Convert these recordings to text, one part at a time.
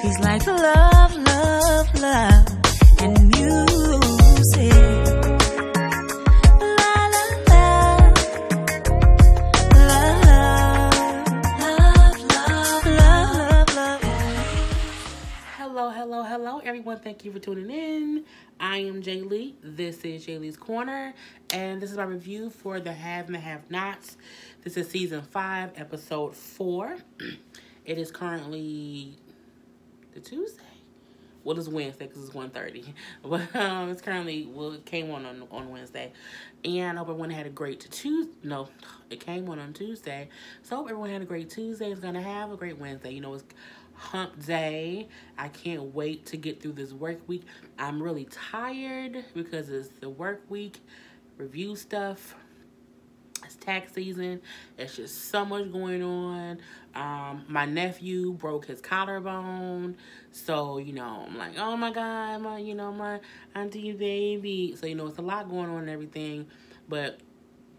She's like love, love, love, and music. La la la, love, love, love, love, love. Hello, everyone. Thank you for tuning in. I am Jay Lee. This is Jay Lee's Corner, and this is my review for The Have and the Have-Nots. This is Season 5, Episode 4. It is currently the Tuesday. Well, it's Wednesday because it's 1:30. But it's currently, it came on Wednesday. And I hope everyone had a great Tuesday. No, it came on Tuesday. So I hope everyone had a great Tuesday. It's going to have a great Wednesday. You know, it's hump day. I can't wait to get through this work week. I'm really tired because it's the work week, review stuff. It's tax season. It's just so much going on. My nephew broke his collarbone. So, you know, I'm like, oh my God, my auntie baby. So, you know, it's a lot going on and everything. But,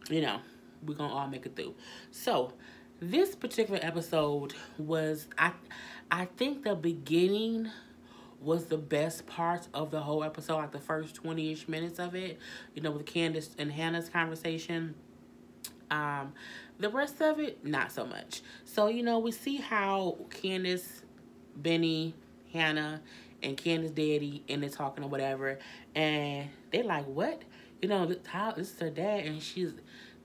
you know, we're going to all make it through. So, this particular episode was, I think the beginning was the best part of the whole episode. Like the first 20-ish minutes of it. You know, with Candace and Hannah's conversation. The rest of it, not so much. So, you know, we see how Candace, Benny, Hannah, and Candace daddy, and they're talking or whatever, and they're like, what? You know, this is her dad, and she's,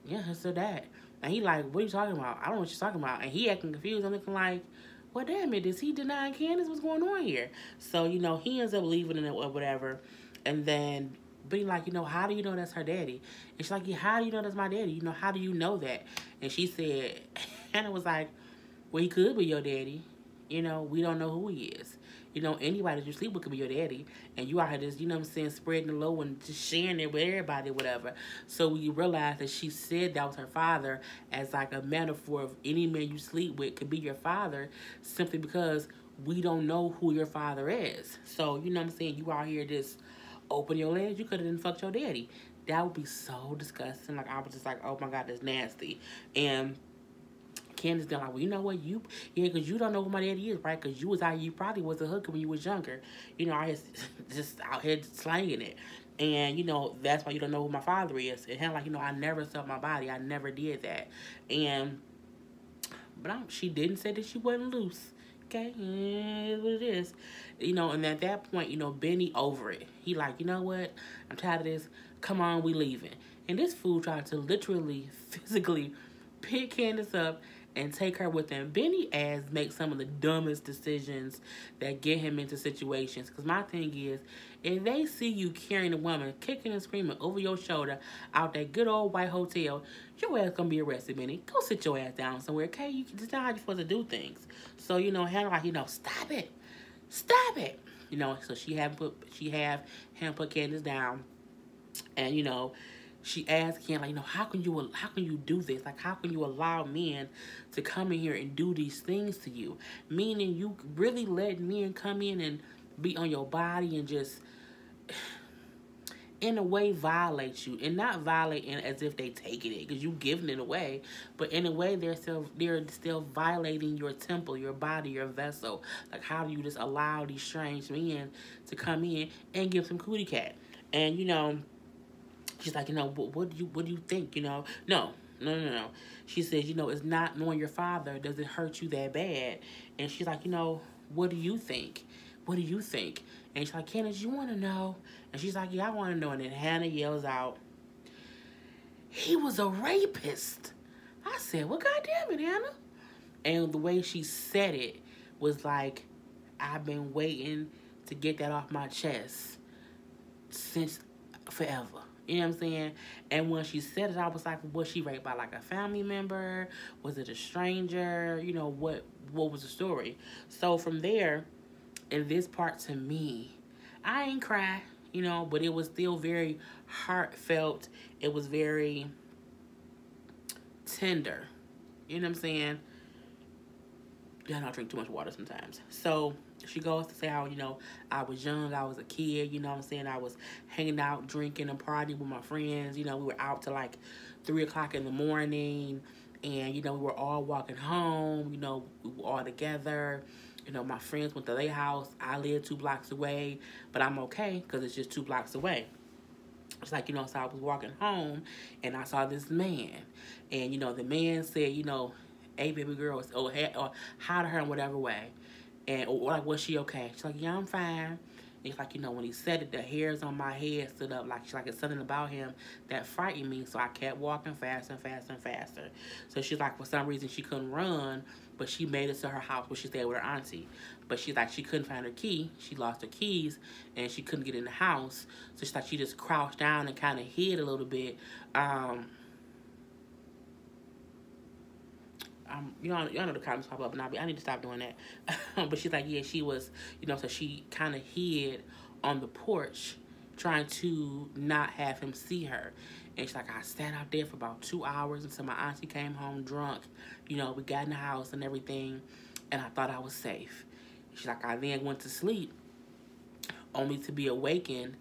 yeah, it's her dad. And he like, what are you talking about? I don't know what you're talking about. And he acting confused. I'm looking like, well, damn it, is he denying Candace? What's going on here? So, you know, he ends up leaving it or whatever, and then being like, you know, how do you know that's her daddy? And she's like, yeah, how do you know that's my daddy? You know, how do you know that? And she said, Hannah was like, well, he could be your daddy. You know, we don't know who he is. You know, anybody that you sleep with could be your daddy. And you out here just, you know what I'm saying, spreading the low and just sharing it with everybody, whatever. So we realized that she said that was her father as like a metaphor of any man you sleep with could be your father simply because we don't know who your father is. So, you know what I'm saying, you out here just open your legs, you could have done fucked your daddy. That would be so disgusting. Like, I was just like, oh my God, that's nasty. And Candace been like, well, you know what, because you don't know who my daddy is, right? Because you probably was a hooker when you was younger. You know, I was just out here slanging it. And, you know, that's why you don't know who my father is. And like, you know, I never sold my body. I never did that. But she didn't say that she wasn't loose. Okay, it's what it is. You know, and at that point, you know, Benny over it. He like, you know what? I'm tired of this. Come on, we leaving. And this fool tried to literally, physically pick Candace up and take her with him. Benny ass makes some of the dumbest decisions that get him into situations. Because my thing is, if they see you carrying a woman, kicking and screaming over your shoulder out that good old white hotel, your ass gonna be arrested, Benny. Go sit your ass down somewhere, okay? That's not how you're supposed to do things. So, you know, Hannah like, you know, stop it. Stop it. You know, so she have him put Candace down. And, you know, she asked Ken, like, you know, how can you do this? Like, how can you allow men to come in here and do these things to you? Meaning you really let men come in and be on your body and just, in a way, violate you. And not violate as if they taking it, because you giving it away. But in a way, they're still violating your temple, your body, your vessel. Like, how do you just allow these strange men to come in and give some cootie cat? And, you know, she's like, you know, what do you think? You know, no. She says, you know, it's not knowing your father. Does it hurt you that bad? And she's like, you know, what do you think? What do you think? And she's like, Candace, you want to know? And she's like, yeah, I want to know. And then Hannah yells out, he was a rapist. I said, well, goddamn it, Hannah. And the way she said it was like, I've been waiting to get that off my chest since forever. You know what I'm saying? And when she said it, I was like, was she raped by like a family member? Was it a stranger? You know, what was the story? So from there, in this part to me, I ain't cry, you know, but it was still very heartfelt. It was very tender. You know what I'm saying? Yeah, I drink too much water sometimes. So she goes to say how, you know, I was young, I was a kid, you know what I'm saying? I was hanging out, drinking and partying with my friends. You know, we were out till like 3 o'clock in the morning. And, you know, we were all walking home, you know, we were all together. You know, my friends went to their house. I live 2 blocks away, but I'm okay because it's just 2 blocks away. It's like, you know, so I was walking home and I saw this man. And, you know, the man said, you know, hey, baby girl, or hi to her in whatever way. And, or like, was she okay? She's like, yeah, I'm fine. It's like, you know, when he said it, the hairs on my head stood up like it's something about him that frightened me. So I kept walking faster and faster and faster. So she's like, for some reason, she couldn't run, but she made it to her house where she stayed with her auntie. But she's like, she couldn't find her key. She lost her keys, and she couldn't get in the house. So she's like, she just crouched down and kind of hid a little bit. Y'all know the comments pop up, and I need to stop doing that. But she's like, yeah, she was, you know, so she kind of hid on the porch, trying to not have him see her. And she's like, I sat out there for about 2 hours until my auntie came home drunk. You know, we got in the house and everything, and I thought I was safe. She's like, I then went to sleep, only to be awakened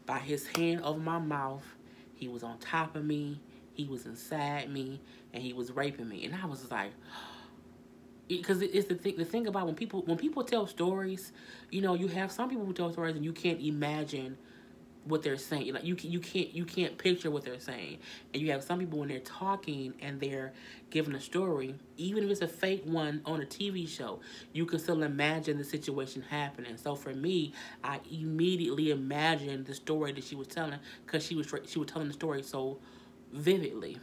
by his hand over my mouth. He was on top of me. He was inside me, and he was raping me. And I was like, because it's the thing about when people tell stories, you know, you have some people who tell stories and you can't imagine what they're saying. Like you can't picture what they're saying. And you have some people when they're talking and they're giving a story, even if it's a fake one on a TV show, you can still imagine the situation happening. So for me, I immediately imagined the story that she was telling, because she was telling the story so vividly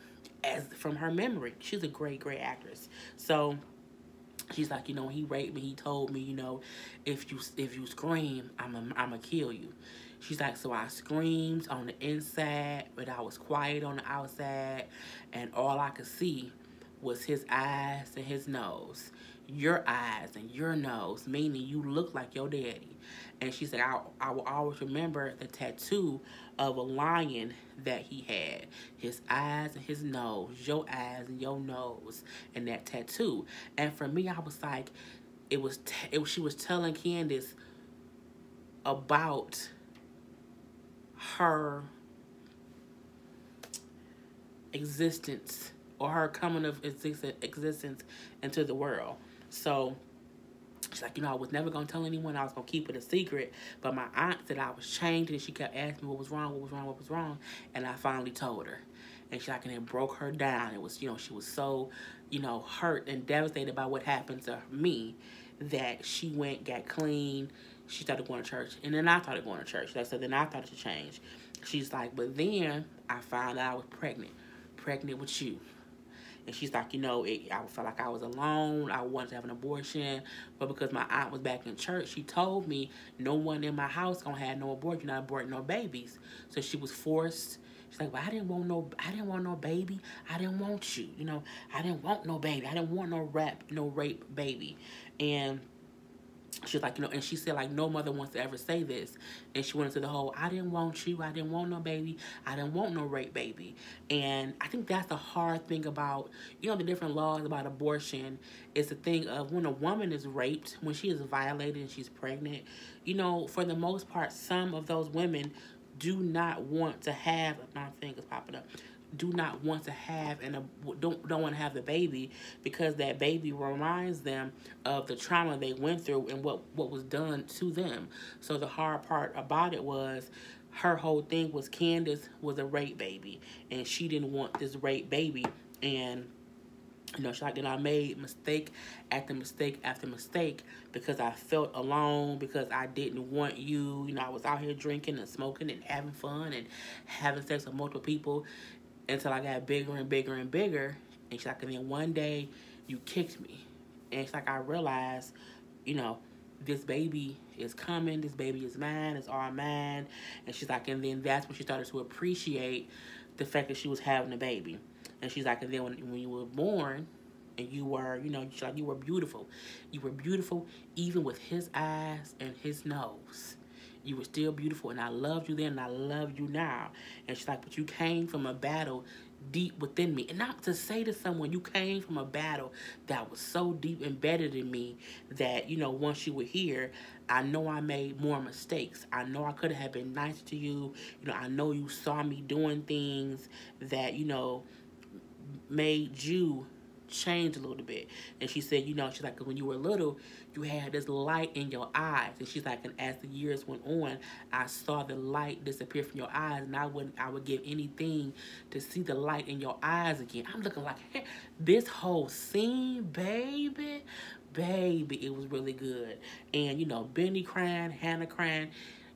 as from her memory. She's a great actress. So she's like, you know, when he raped me, he told me, you know, if you scream, I'ma kill you. She's like, so I screamed on the inside, but I was quiet on the outside, and all I could see was his eyes and his nose. Your eyes and your nose, meaning you look like your daddy. And she said, I will always remember the tattoo of a lion that he had. His eyes and his nose, your eyes and your nose, and that tattoo. And for me, I was like, she was telling Candace about her existence, or her coming of existence into the world. So she's like, you know, I was never going to tell anyone. I was going to keep it a secret. But my aunt said I was changed, and she kept asking me what was wrong. And I finally told her. And she like, and it broke her down. It was, you know, she was so, you know, hurt and devastated by what happened to me that she got clean. She started going to church. And then I started going to church. So then I started to change. She's like, but then I found out I was pregnant with you. And she's like, you know, I felt like I was alone. I wanted to have an abortion. But because my aunt was back in church, she told me no one in my house gonna have no abortion. You're not aborting no babies. So she was forced. She's like, but I didn't want no baby. I didn't want you. You know, I didn't want no baby. I didn't want no rape baby. And she's like, you know, and she said, like, no mother wants to ever say this. And she went into the whole, I didn't want you. I didn't want no baby. I didn't want no rape baby. And I think that's the hard thing about, you know, the different laws about abortion. Is the thing of when a woman is raped, when she is violated and she's pregnant, you know, for the most part, some of those women do not want to have, my thing is popping up, do not want to have and don't want to have the baby, because that baby reminds them of the trauma they went through and what was done to them. So the hard part about it was her whole thing was Candace was a rape baby, and she didn't want this rape baby. And you know, she's like, then I made mistake after mistake after mistake because I felt alone, because I didn't want you. You know, I was out here drinking and smoking and having fun and having sex with multiple people until I got bigger and bigger and bigger. And she's like, and then one day you kicked me. And it's like, I realized, you know, this baby is coming. This baby is mine. It's all mine. And she's like, and then that's when she started to appreciate the fact that she was having a baby. And she's like, and then when you were born and you were, you know, she's like, you were beautiful. You were beautiful even with his eyes and his nose. You were still beautiful, and I loved you then, and I love you now. And she's like, but you came from a battle deep within me. And not to say to someone, you came from a battle that was so deep embedded in me that, you know, once you were here, I know I made more mistakes. I know I could have been nice to you. You know, I know you saw me doing things that, you know, made you changed a little bit. And she said, she's like, when you were little, you had this light in your eyes. And she's like, and as the years went on, I saw the light disappear from your eyes, and I would give anything to see the light in your eyes again. I'm looking like, hey, this whole scene, baby, it was really good. And, Benny crying, Hannah crying.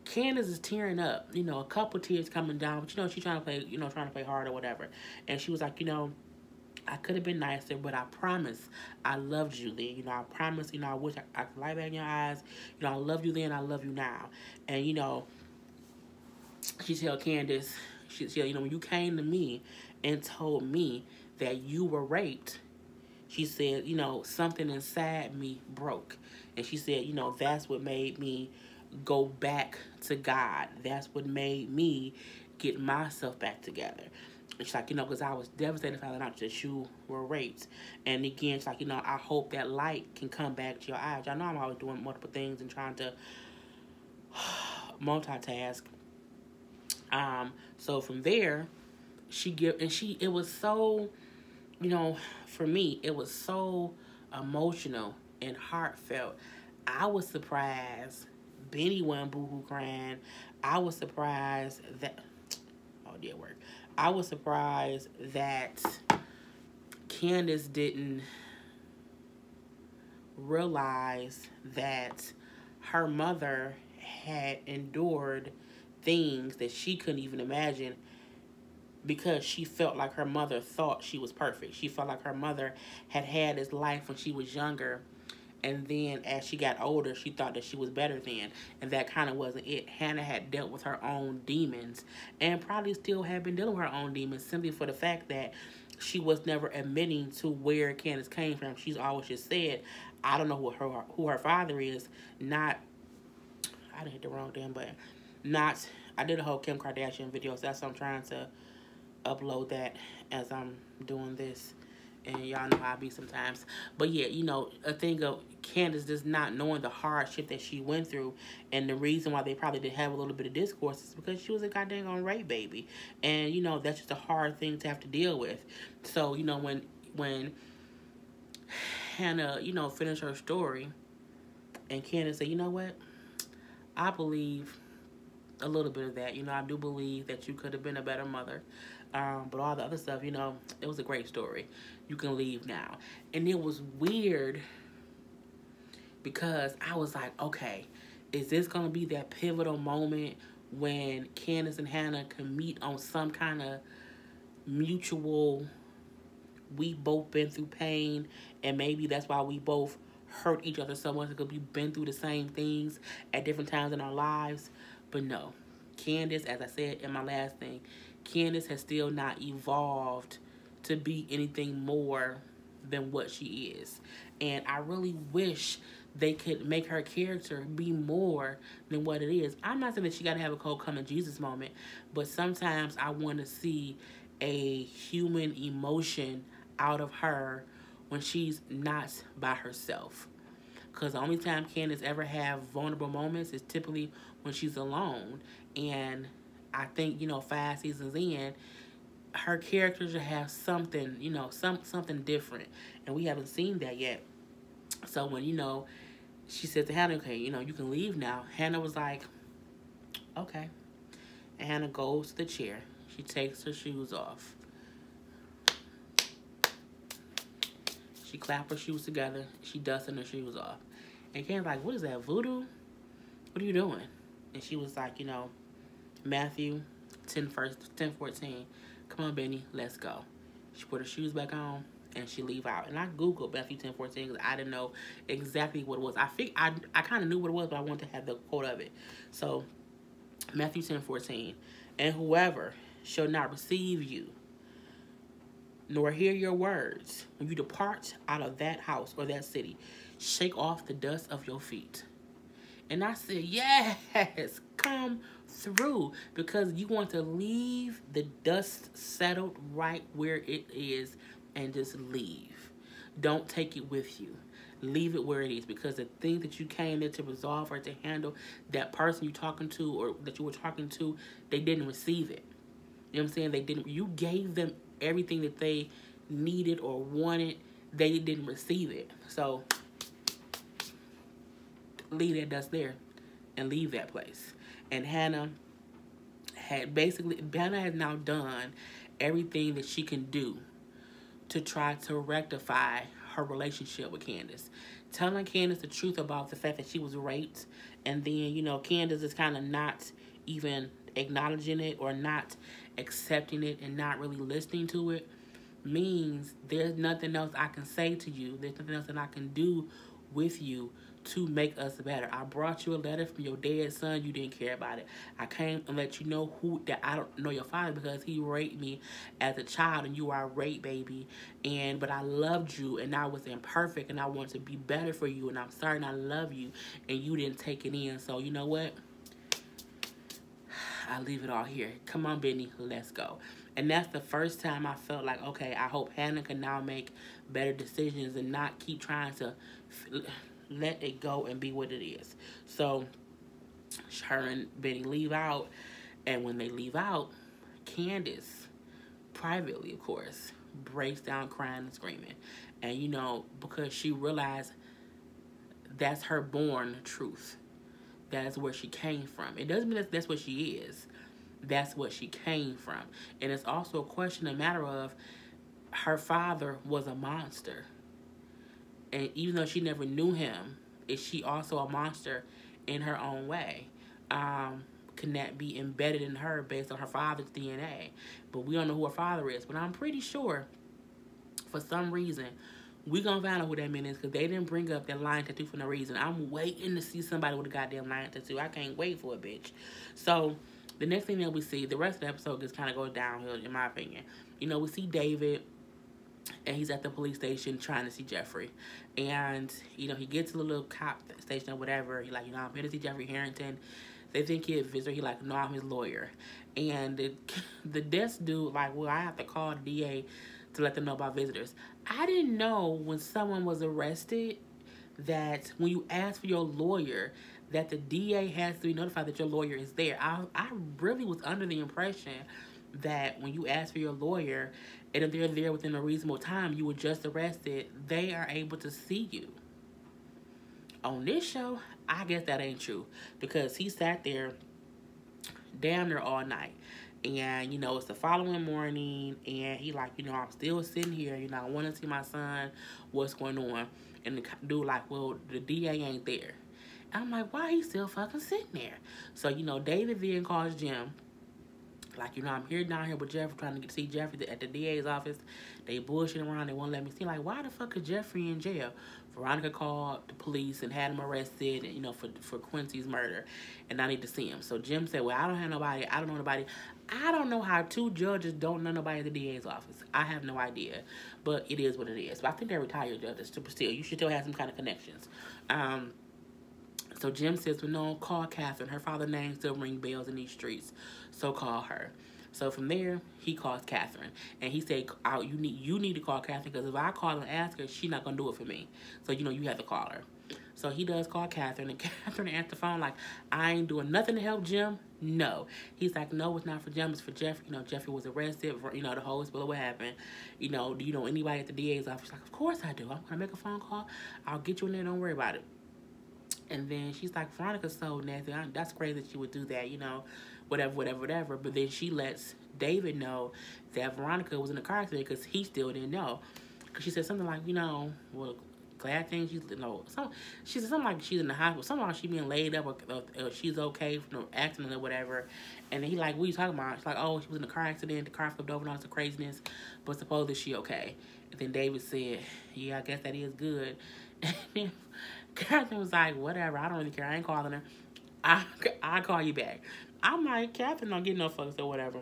Candace is tearing up, a couple tears coming down, but she's trying to play hard or whatever. And she was like, I could have been nicer, but I promise I loved you then. I promise, I wish I could light back in your eyes. I love you then, I love you now. And, she tell Candace, she when you came to me and told me that you were raped, she said, something inside me broke. And she said, that's what made me go back to God. That's what made me get myself back together. She's like, because I was devastated finding out that you were raped. And again, she's like, I hope that light can come back to your eyes. I know I'm always doing multiple things and trying to multitask. So from there, it was so, for me, it was so emotional and heartfelt. I was surprised Benny wasn't boohoo crying. I was surprised that, oh, it did work. I was surprised that Candace didn't realize that her mother had endured things that she couldn't even imagine, because she felt like her mother thought she was perfect. She felt like her mother had this life when she was younger, and then as she got older, she thought that she was better than, and that kind of wasn't it. Hannah had dealt with her own demons, and probably still had been dealing with her own demons, simply for the fact that she was never admitting to where Candace came from. She's always just said, I don't know who her father is. Not, I didn't hit the wrong damn button. Not, I did a whole Kim Kardashian video, so that's why I'm trying to upload that as I'm doing this. And y'all know how I be sometimes. But yeah, a thing of Candace just not knowing the hardship that she went through. And the reason why they probably did have a little bit of discourse is because she was a goddamn rape baby. And, that's just a hard thing to have to deal with. So, when Hannah, finished her story, and Candace said, you know what? I believe a little bit of that. I do believe that you could have been a better mother. But all the other stuff, it was a great story. You can leave now. And it was weird because I was like, okay, is this going to be that pivotal moment when Candace and Hannah can meet on some kind of mutual, we both been through pain, and maybe that's why we both hurt each other so much, because we've been through the same things at different times in our lives. But no, Candace, as I said in my last thing, Candace has still not evolved to be anything more than what she is. And I really wish they could make her character be more than what it is. I'm not saying that she got to have a cold come to Jesus moment, but sometimes I want to see a human emotion out of her when she's not by herself. Because the only time Candace ever have vulnerable moments is typically when she's alone. And I think, 5 seasons in, her character should have something, something different. And we haven't seen that yet. So when, she said to Hannah, okay, you can leave now. Hannah was like, okay. And Hannah goes to the chair. She takes her shoes off. She clapped her shoes together. She dusted her shoes off. And Ken's like, what is that, voodoo? What are you doing? And she was like, Matthew 10:14. Come on, Benny, let's go. She put her shoes back on and she leave out. And I Googled Matthew 10:14 because I didn't know exactly what it was. I kind of knew what it was, but I wanted to have the quote of it. So, Matthew 10:14. And whoever shall not receive you, nor hear your words, when you depart out of that house or that city, shake off the dust of your feet. And I said, yes, come through, because you want to leave the dust settled right where it is and just leave. Don't take it with you. Leave it where it is, because the thing that you came there to resolve or to handle, that person you're talking to or that you were talking to, they didn't receive it. You know what I'm saying? You gave them everything that they needed or wanted. they didn't receive it. So leave that dust there and leave that place. And Hannah has now done everything that she can do to try to rectify her relationship with Candace. Telling Candace the truth about the fact that she was raped, and then, Candace is kind of not even acknowledging it or not accepting it and not really listening to it, means there's nothing else I can say to you. There's nothing else that I can do with you to make us better. I brought you a letter from your dead son. You didn't care about it. I came and let you know that I don't know your father because he raped me as a child and you are a rape baby. But I loved you and I was imperfect and I wanted to be better for you and I'm sorry and I love you and you didn't take it in. So you know what? I leave it all here. Come on, Benny, let's go. And that's the first time I felt like, okay, I hope Hannah can now make better decisions and not keep trying to let it go and be what it is. So her and Benny leave out, and when they leave out, Candace, privately of course, breaks down crying and screaming. And because she realized that's her born truth. That's where she came from. It doesn't mean that's what she is. That's what she came from. And it's also a matter of her father was a monster. And even though she never knew him, is she also a monster in her own way? Can that be embedded in her based on her father's DNA? But we don't know who her father is. But I'm pretty sure, for some reason, we're going to find out who that man is because they didn't bring up that lion tattoo for no reason. I'm waiting to see somebody with a goddamn lion tattoo. I can't wait for a bitch. So the next thing that we see, the rest of the episode just kind of goes downhill, in my opinion. We see David, and he's at the police station trying to see Jeffrey. And, he gets to the little cop station or whatever. He's like, I'm here to see Jeffrey Harrington. They think he's a visitor. He's like, no, I'm his lawyer. And the desk dude, like, well, I have to call the DA to let them know about visitors. I didn't know when someone was arrested that when you ask for your lawyer, that the DA has to be notified that your lawyer is there. I really was under the impression that when you ask for your lawyer, and if they're there within a reasonable time, you were just arrested, they are able to see you. On this show, I guess that ain't true because he sat there damn near all night. And, it's the following morning, and he like, I'm still sitting here, I want to see my son, what's going on. And the dude like, well, the DA ain't there. And I'm like, why he still fucking sitting there? So, David then calls Jim. Like, I'm here down here with Jeffrey, trying to get to see Jeffrey at the DA's office. They bullshitting around, they won't let me see. Like, why the fuck is Jeffrey in jail? Veronica called the police and had him arrested, for Quincy's murder. And I need to see him. So Jim said, well, I don't know nobody. I don't know how two judges don't know nobody at the DA's office. I have no idea. But it is what it is. But I think they're retired judges, but still, you should still have some kind of connections. So Jim says, well, no, call Catherine. Her father's name still ring bells in these streets. So call her. So from there, he calls Catherine. And he said, you need to call Catherine because if I call and ask her, she's not going to do it for me. So, you have to call her. So he does call Catherine. And Catherine answers the phone like, I ain't doing nothing to help Jim. No. He's like, no, it's not for Jim. It's for Jeffrey. Jeffrey was arrested. For, the whole spill of what happened. Do you know anybody at the DA's office? She's like, of course I do. I'm going to make a phone call. I'll get you in there. Don't worry about it. And then she's like, Veronica's so nasty. That's crazy that she would do that, whatever. But then she lets David know that Veronica was in a car accident because he still didn't know. Because she said something like, well, glad thing she said something like she's in the hospital. Something like she's being laid up or she's okay from the accident or whatever. And then he like, what are you talking about? She's like, oh, she was in a car accident. The car flipped over and all this craziness. But supposedly she okay. And then David said, yeah, I guess that is good. And then Catherine was like, whatever, I don't really care. I ain't calling her. I'll call you back. I'm like, Catherine don't get no fucks or whatever.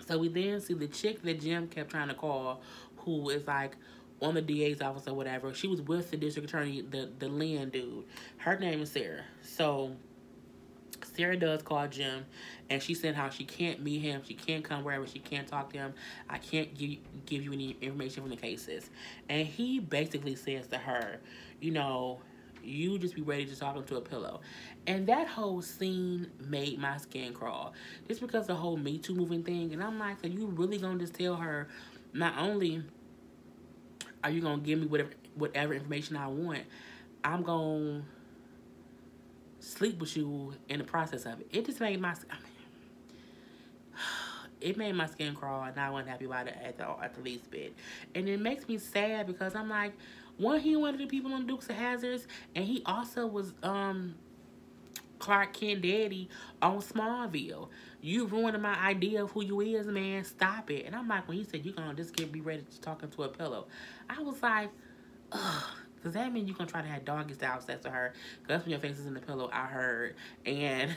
So we then see the chick that Jim kept trying to call, who is like on the DA's office or whatever. She was with the district attorney, the Lynn dude. Her name is Sarah. So Sarah does call Jim, and she said how she can't meet him, she can't come wherever, she can't talk to him. I can't give you any information from the cases. And he basically says to her, you just be ready to talk him to a pillow. And that whole scene made my skin crawl. Just because the whole Me Too moving thing. And I'm like, so you really gonna just tell her not only are you gonna give me whatever information I want? I'm gonna sleep with you in the process of it. It just made it made my skin crawl, and I wasn't happy about it at the least bit. And it makes me sad because I'm like, one, he one of the people on Dukes of Hazzards, and he also was Clark Kent daddy on Smallville. You ruining my idea of who you is, man. Stop it. And I'm like, when he said you gonna just be ready to talk into a pillow, I was like, ugh. Does that mean you gonna try to have doggy style sex with her? Because that's when your face is in the pillow, I heard. And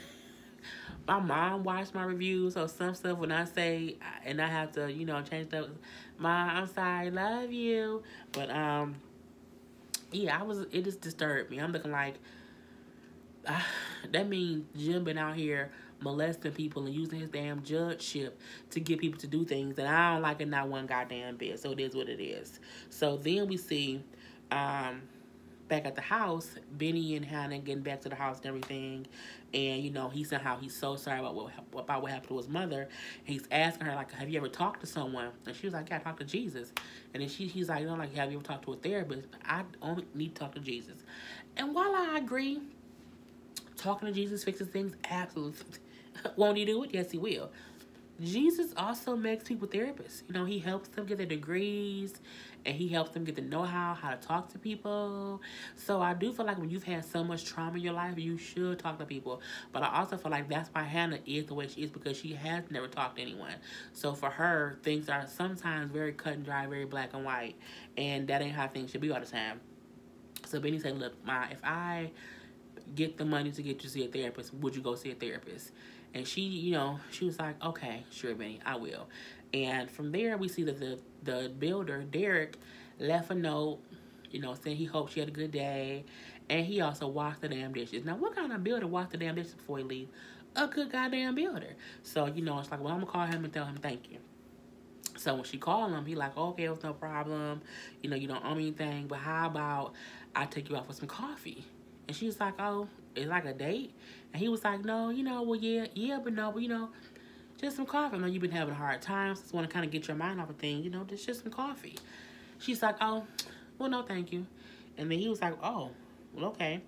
my mom watched my reviews, so some stuff when I say, and I have to, change stuff. Mom, I'm sorry, love you. But, yeah, it just disturbed me. I'm looking like, that means Jim been out here molesting people and using his damn judgeship to get people to do things. And I don't like it not one goddamn bit. So it is what it is. So then we see, back at the house, Benny and Hannah getting back to the house and everything, and he's so sorry about what happened to his mother. And he's asking her, like, have you ever talked to someone? And she was like, yeah, I talked to Jesus. And then he's like, have you ever talked to a therapist? I only need to talk to Jesus. And while I agree, talking to Jesus fixes things, absolutely. Won't he do it? Yes, he will. Jesus also makes people therapists. He helps them get their degrees, and he helps them get the know-how, how to talk to people. So I do feel like when you've had so much trauma in your life, you should talk to people. But I also feel like that's why Hannah is the way she is, because she has never talked to anyone. So for her, things are sometimes very cut and dry, very black and white, and that ain't how things should be all the time. So Benny said, look, Ma, if I get the money to get you to see a therapist, would you go see a therapist? And she, she was like, okay, sure, Benny, I will. And from there, we see that the builder, Derek, left a note, saying he hoped she had a good day. And he also washed the damn dishes. Now, what kind of builder washed the damn dishes before he leaves? A good goddamn builder. So, it's like, well, I'm going to call him and tell him thank you. So when she called him, he like, okay, it was no problem. You don't owe me anything, but how about I take you out for some coffee? And she was like, oh, it's like a date? And he was like, no, well, yeah, but no, but, just some coffee. I know you've been having a hard time, so I just want to kind of get your mind off of things, just some coffee. She's like, oh, well, no, thank you. And then he was like, oh, well, okay.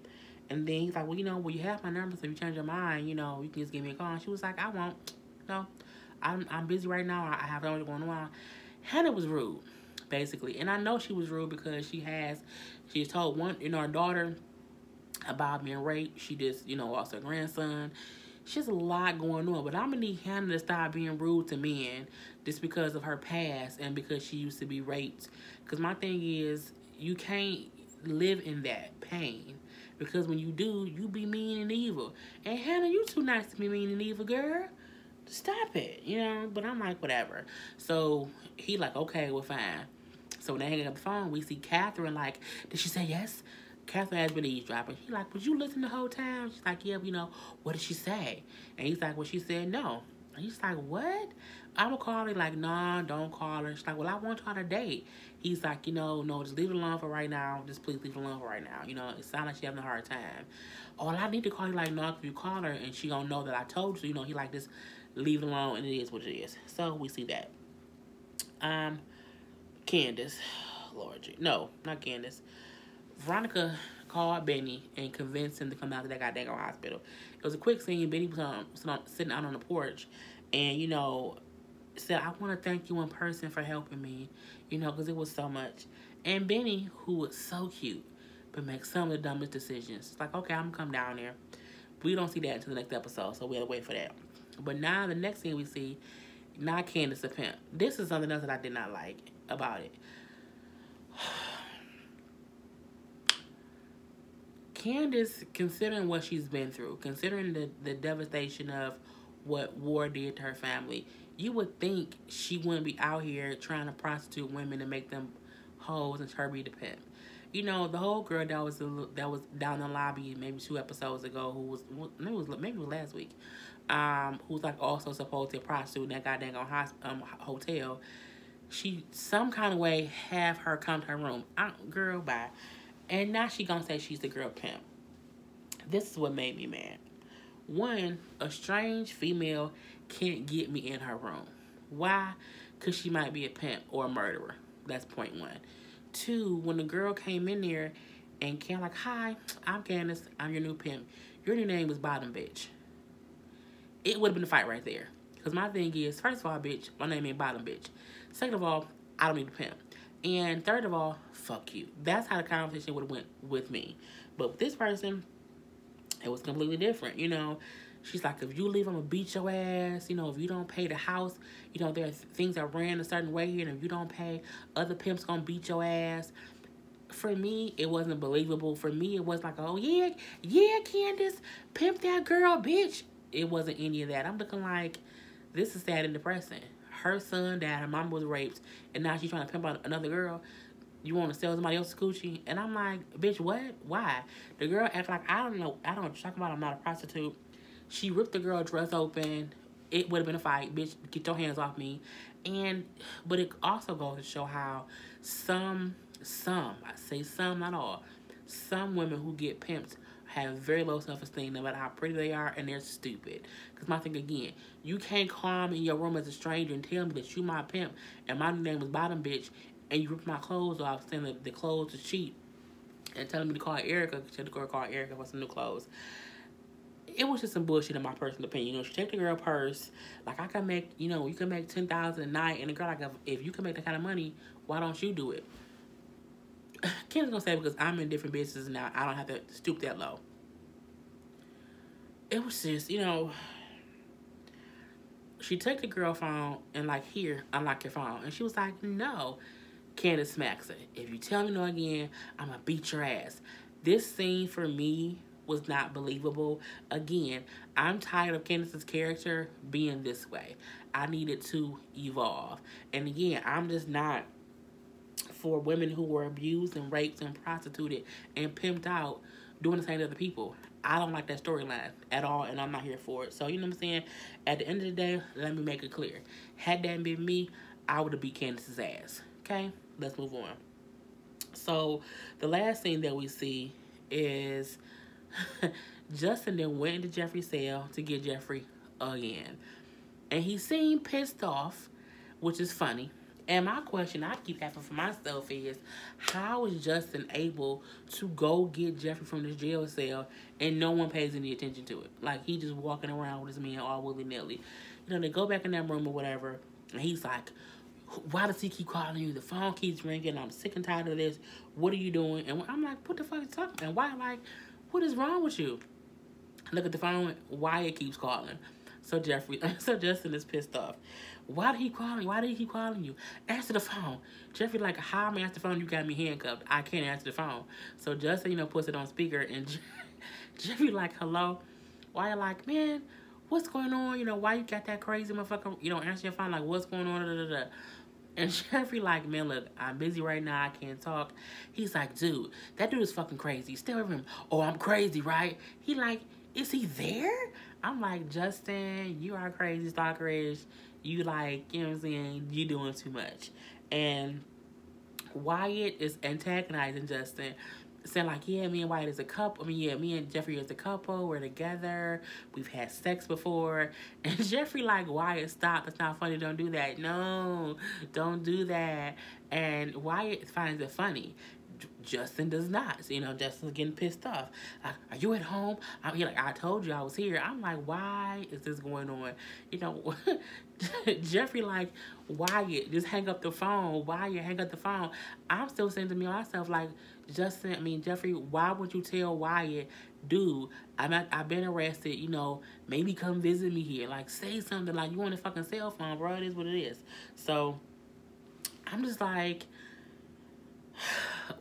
And then he's like, well, well, you have my number, so if you change your mind, you can just give me a call. And she was like, I won't. No, I'm busy right now. I have something going on. Hannah was rude, basically. And I know she was rude because she's told our daughter about being raped. She just, lost her grandson. She has a lot going on. But I'm going to need Hannah to stop being rude to men just because of her past and because she used to be raped. Because my thing is, you can't live in that pain. Because when you do, you be mean and evil. And Hannah, you too nice to be mean and evil, girl. Stop it, But I'm like, whatever. So he like, okay, well, fine. So when they hang up the phone, we see Catherine like, did she say yes? Catherine has been eavesdropping. He like, would you listen the whole time? She's like, yeah, what did she say? And he's like, well, she said no. And he's like, what? I'm going to call her. Like, nah, don't call her. She's like, well, I want you on a date. He's like, no, just leave it alone for right now. Just please leave it alone for right now. It sounds like she's having a hard time. Oh, I need to call you. Like, no, if you call her and she going to know that I told you. He like, just leave it alone, and it is what it is. So we see that. Candace. Lord, no, not Candace. Veronica called Benny and convinced him to come out to that goddamn hospital. It was a quick scene. Benny was sitting out on the porch and, said, I want to thank you in person for helping me, because it was so much. And Benny, who was so cute, but makes some of the dumbest decisions. It's like, okay, I'm going to come down there. We don't see that until the next episode, so we have to wait for that. But now the next thing we see, now Candace a pimp. This is something else that I did not like about it. Candace, considering what she's been through, considering the devastation of what war did to her family, you would think she wouldn't be out here trying to prostitute women and make them hoes and her be the pimp. The whole girl that was down the lobby maybe 2 episodes ago, who was maybe it was last week, who's like also supposed to prostitute in that goddamn hotel. She some kind of way have her come to her room. Girl, bye. And now she gonna say she's the girl pimp. This is what made me mad. 1, a strange female can't get me in her room. Why? Because she might be a pimp or a murderer. That's point 1. Two, when the girl came in there and came like, hi, I'm Candace, I'm your new pimp. Your new name is Bottom Bitch. It would have been a fight right there. Because my thing is, first of all, bitch, my name ain't Bottom Bitch. Second of all, I don't need a pimp. And third of all, fuck you. That's how the conversation would have went with me. But with this person, it was completely different, you know. She's like, if you leave, I'm gonna beat your ass. You know, if you don't pay the house, you know, there are things that ran a certain way here, and if you don't pay, other pimps gonna beat your ass. For me, it wasn't believable. For me, it was like, oh, yeah, Candace, pimp that girl, bitch. It wasn't any of that. I'm looking like, this is sad and depressing. Her son died, her mom was raped, and now she's trying to pimp out another girl. You want to sell somebody else's coochie? And I'm like, bitch, what? Why? The girl act like, I don't know. I don't talk about I'm not a prostitute. She ripped the girl dress open. It would have been a fight. Bitch, get your hands off me. But it also goes to show how some, I say some, not all, some women who get pimped have very low self-esteem no matter how pretty they are, and they're stupid. Because my thing again, you can't come in your room as a stranger and tell me that you my pimp and my name is Bottom Bitch, and you rip my clothes off saying that the clothes are cheap and telling me to call Erica, because the girl called Erica for some new clothes. It was just some bullshit in my personal opinion. You know, she take the girl purse. Like, I can make, you know, you can make $10,000 a night. And the girl, like, if you can make that kind of money, why don't you do it? Ken's gonna say because I'm in different businesses now, I don't have to stoop that low. It was just, you know, she took the girl phone and like, here, unlock your phone. And she was like, no. Candace smacks her. If you tell me no again, I'm gonna beat your ass. This scene for me was not believable. Again, I'm tired of Candace's character being this way. I needed to evolve. And again, I'm just not for women who were abused and raped and prostituted and pimped out doing the same to other people. I don't like that storyline at all, and I'm not here for it. So, you know what I'm saying? At the end of the day, let me make it clear. Had that been me, I would have beat Candace's ass. Okay? Let's move on. So, the last thing that we see is Justin then went into Jeffrey's cell to get Jeffrey again. And he seemed pissed off, which is funny. And my question I keep having for myself is, how is Justin able to go get Jeffrey from this jail cell and no one pays any attention to it? Like, he just walking around with his man all willy-nilly. You know, they go back in that room or whatever, and he's like, why does he keep calling you? The phone keeps ringing. I'm sick and tired of this. What are you doing? And I'm like, what the fuck is talking? And why? Like, what is wrong with you? Look at the phone. Wyatt keeps calling. So Justin is pissed off. Why did he call you? Why did he keep calling you? Answer the phone. Jeffrey like, how am I answer the phone? You got me handcuffed. I can't answer the phone. So Justin, you know, puts it on speaker, and Jeffrey like, hello? Wyatt like, man, what's going on? You know, why you got that crazy motherfucker? You know, answer your phone like, what's going on? Da, da, da. And Jeffrey like, man, look, I'm busy right now. I can't talk. He's like, dude, that dude is fucking crazy. Stay with him. Oh, I'm crazy, right? He like, is he there? I'm like, Justin, you are crazy, stalkerish. You like, you know what I'm saying? You doing too much. And Wyatt is antagonizing Justin, saying like, yeah, me and Wyatt is a couple. I mean, yeah, me and Jeffrey is a couple. We're together. We've had sex before. And Jeffrey like, Wyatt, stop. That's not funny. Don't do that. No, don't do that. And Wyatt finds it funny. Justin does not. So, you know, Justin's getting pissed off. Like, are you at home? He like, I told you I was here. I'm like, why is this going on? You know, Jeffrey like, Wyatt, just hang up the phone. Wyatt, hang up the phone. I'm still saying to myself, like, Jeffrey, why would you tell Wyatt, dude, I've been arrested, you know, maybe come visit me here. Like, say something like, you on a fucking cell phone, bro. It is what it is. So, I'm just like,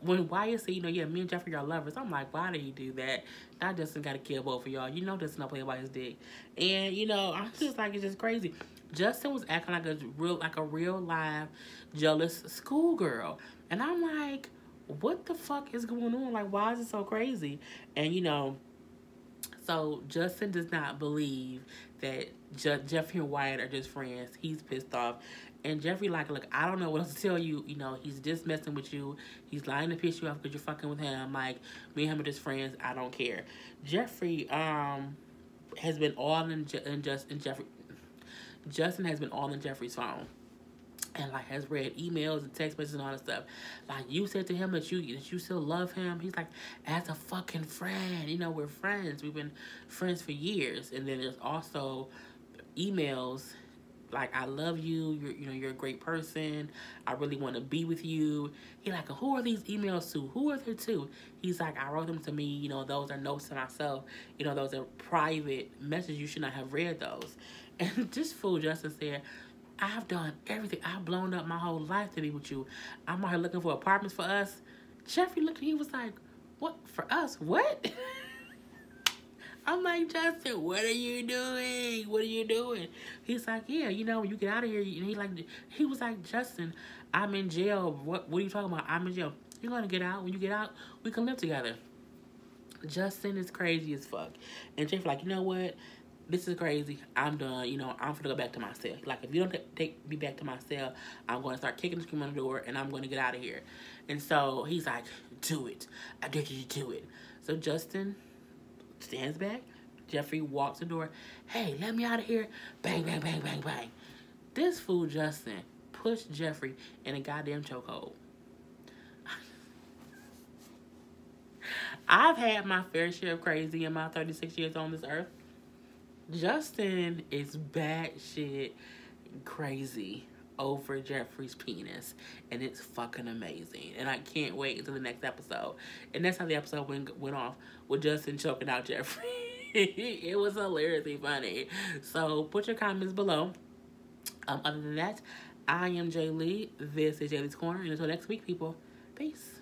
when Wyatt said, you know, yeah, me and Jeffrey are lovers, I'm like, why did he do that? That Justin got to kill both of y'all. You know Justin not playing by his dick. And, you know, I'm just like, it's just crazy. Justin was acting like a real live jealous schoolgirl. And I'm like, what the fuck is going on? Like, why is it so crazy? And, you know, so Justin does not believe that Jeffrey and Wyatt are just friends. He's pissed off. And Jeffrey like, look, I don't know what else to tell you. You know, he's just messing with you. He's lying to piss you off because you're fucking with him. Like, me and him are just friends. I don't care. Jeffrey has been all in Jeffrey. Justin has been all in Jeffrey's phone. and like has read emails and text messages and all that stuff. Like, you said to him that you still love him. He's like, as a fucking friend, you know, we're friends. We've been friends for years. And then there's also emails like, I love you. You're a great person. I really want to be with you. He like, who are these emails to? Who are they to? He's like, I wrote them to me. You know, those are notes to myself. You know, those are private messages. You should not have read those. And this fool Justin said, I've done everything. I've blown up my whole life to be with you. I'm out here looking for apartments for us. Jeffrey looked at me, he was like, what? For us? What? I'm like, Justin, what are you doing? What are you doing? He's like, yeah, you know, when you get out of here, he was like, Justin, I'm in jail. What are you talking about? I'm in jail. You're going to get out. When you get out, we can live together. Justin is crazy as fuck. And Jeffrey like, you know what? This is crazy. I'm done. You know, I'm going to go back to my cell. Like, if you don't take me back to my cell, I'm going to start kicking and screaming on the door, and I'm going to get out of here. And so he's like, do it. I dare you to do it. So Justin stands back. Jeffrey walks the door. Hey, let me out of here. Bang, bang, bang, bang, bang. This fool Justin pushed Jeffrey in a goddamn chokehold. I've had my fair share of crazy in my 36 years on this earth. Justin is batshit crazy over Jeffrey's penis, and it's fucking amazing. And I can't wait until the next episode. And that's how the episode went off, with Justin choking out Jeffrey. It was hilariously funny. So put your comments below. Other than that, I am Jay Lee. This is Jay Lee's Corner, and until next week, people, peace.